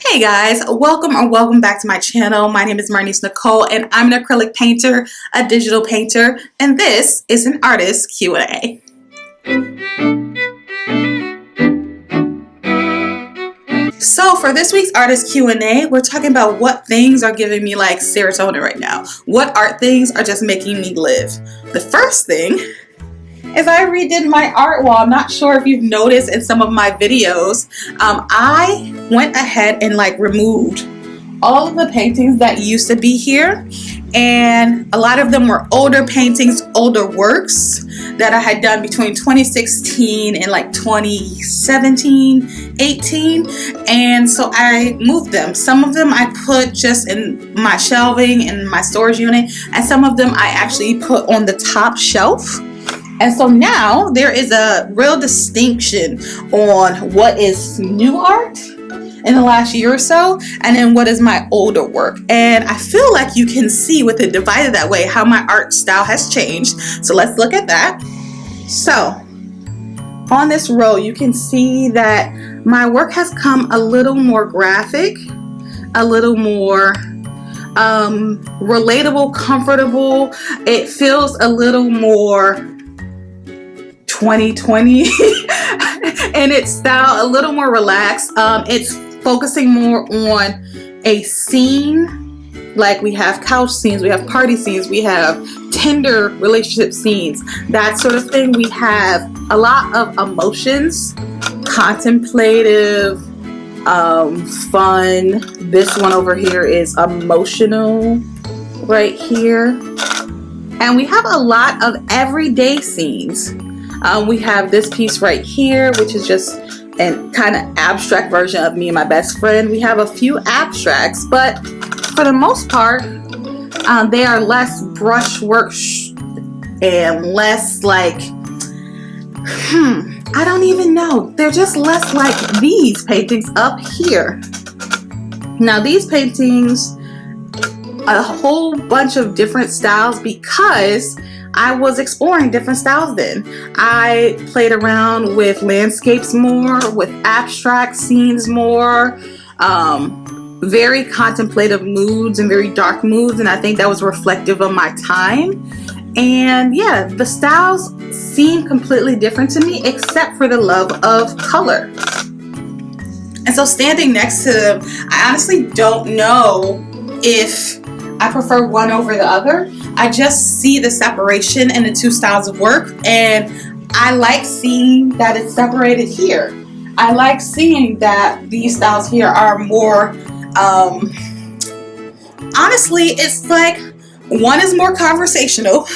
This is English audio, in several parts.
Hey guys, welcome back to my channel. My name is Marnise Nicole and I'm an acrylic painter, a digital painter, and this is an artist Q&A. So for this week's artist Q&A, we're talking about what things are giving me like serotonin right now. What art things are just making me live. The first thing is I redid my art wall. I'm not sure if you've noticed in some of my videos. I went ahead and removed all of the paintings that used to be here, and a lot of them were older paintings, older works that I had done between 2016 and 2017, 18, and so I moved them. Some of them I put just in my shelving in my storage unit, and some of them I actually put on the top shelf. And so now there is a real distinction on what is new art in the last year or so, and then what is my older work. And I feel like you can see with it divided that way how my art style has changed. So let's look at that. So on this row, you can see that my work has come a little more graphic, a little more relatable, comfortable. It feels a little more 2020 and its style, a little more relaxed. It's focusing more on a scene. Like we have couch scenes, we have party scenes, we have tender relationship scenes, that sort of thing. We have a lot of emotions, contemplative, fun. This one over here is emotional right here. And we have a lot of everyday scenes. We have this piece right here, which is just a kind of abstract version of me and my best friend. We have a few abstracts, but for the most part, they are less brushwork and less I don't even know. They're just less like these paintings up here. Now these paintings, a whole bunch of different styles because I was exploring different styles then. I played around with landscapes more, with abstract scenes more, very contemplative moods and very dark moods, and I think that was reflective of my time. And yeah, the styles seem completely different to me except for the love of color. And so standing next to them, I honestly don't know if I prefer one over the other. I just see the separation in the two styles of work, and I like seeing that it's separated here. I like seeing that these styles here are more, honestly, it's like one is more conversational,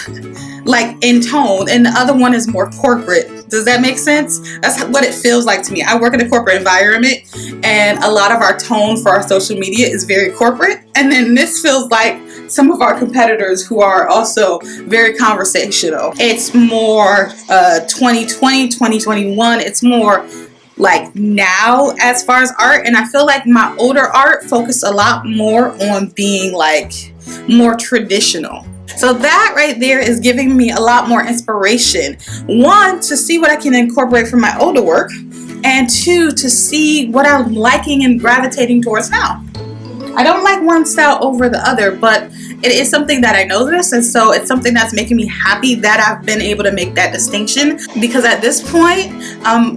like in tone, and the other one is more corporate. Does that make sense? That's what it feels like to me. I work in a corporate environment, and a lot of our tone for our social media is very corporate. And then this feels like some of our competitors who are also very conversational. It's more 2020, 2021. It's more like now as far as art. And I feel like my older art focused a lot more on being more traditional. So that right there is giving me a lot more inspiration. One, to see what I can incorporate from my older work, and two, to see what I'm liking and gravitating towards now. I don't like one style over the other, but it is something that I notice, and so it's something that's making me happy that I've been able to make that distinction, because at this point,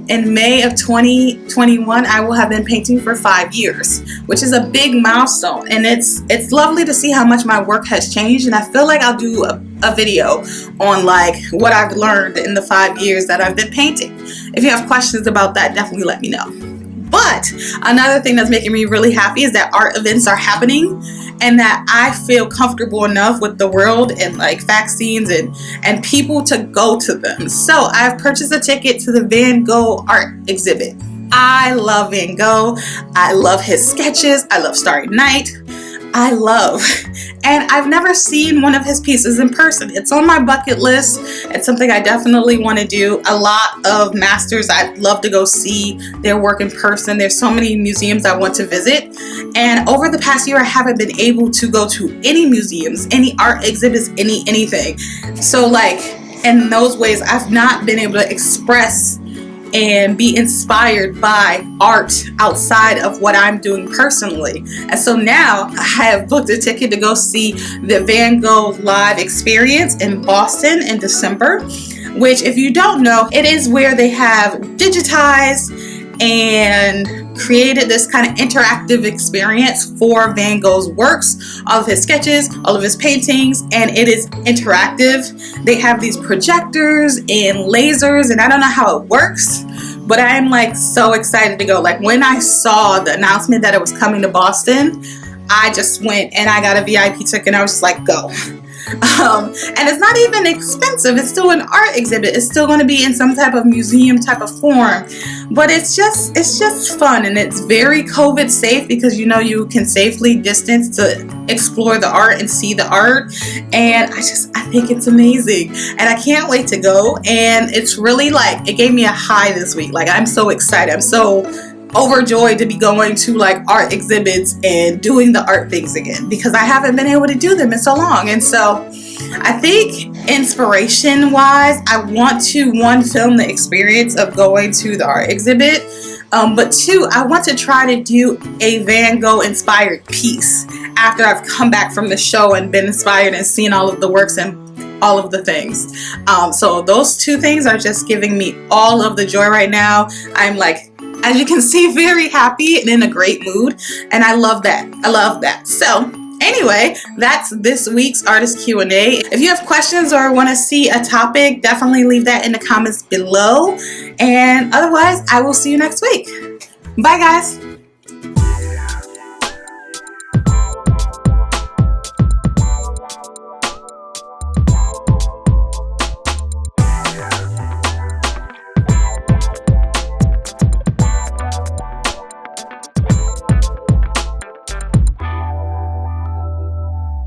in May of 2021, I will have been painting for 5 years, which is a big milestone, and it's lovely to see how much my work has changed. And I feel like I'll do a video on what I've learned in the 5 years that I've been painting. If you have questions about that, definitely let me know. But another thing that's making me really happy is that art events are happening, and that I feel comfortable enough with the world and fact scenes and people to go to them. So I've purchased a ticket to the Van Gogh art exhibit. I love Van Gogh. I love his sketches. I love Starry Night. And I've never seen one of his pieces in person. It's on my bucket list. It's something I definitely want to do. A lot of masters I'd love to go see their work in person. There's so many museums I want to visit. And over the past year, I haven't been able to go to any museums, any art exhibits, anything. So in those ways, I've not been able to express and be inspired by art outside of what I'm doing personally. And so now I have booked a ticket to go see the Van Gogh live experience in Boston in December, which, if you don't know, it is where they have digitized and created this kind of interactive experience for Van Gogh's works, all of his sketches, all of his paintings, and it is interactive. They have these projectors and lasers, and I don't know how it works, but I'm like so excited to go. Like, when I saw the announcement that it was coming to Boston, I just went and I got a VIP ticket and I was just like, go. And it's not even expensive. It's still an art exhibit. It's still going to be in some type of museum type of form, but it's just fun, and it's very COVID safe because you can safely distance to explore the art and see the art. And I think it's amazing, and I can't wait to go. And it's really like, it gave me a high this week. Like, I'm so excited. I'm so overjoyed to be going to like art exhibits and doing the art things again, because I haven't been able to do them in so long. And so I think inspiration wise, I want to, one, film the experience of going to the art exhibit, but two, I want to try to do a Van Gogh inspired piece after I've come back from the show and been inspired and seen all of the works and all of the things. So those two things are just giving me all of the joy right now. I'm like, as you can see, very happy and in a great mood, and I love that. I love that. So anyway, that's this week's artist Q&A. If you have questions or want to see a topic, definitely leave that in the comments below. And otherwise, I will see you next week. Bye, guys.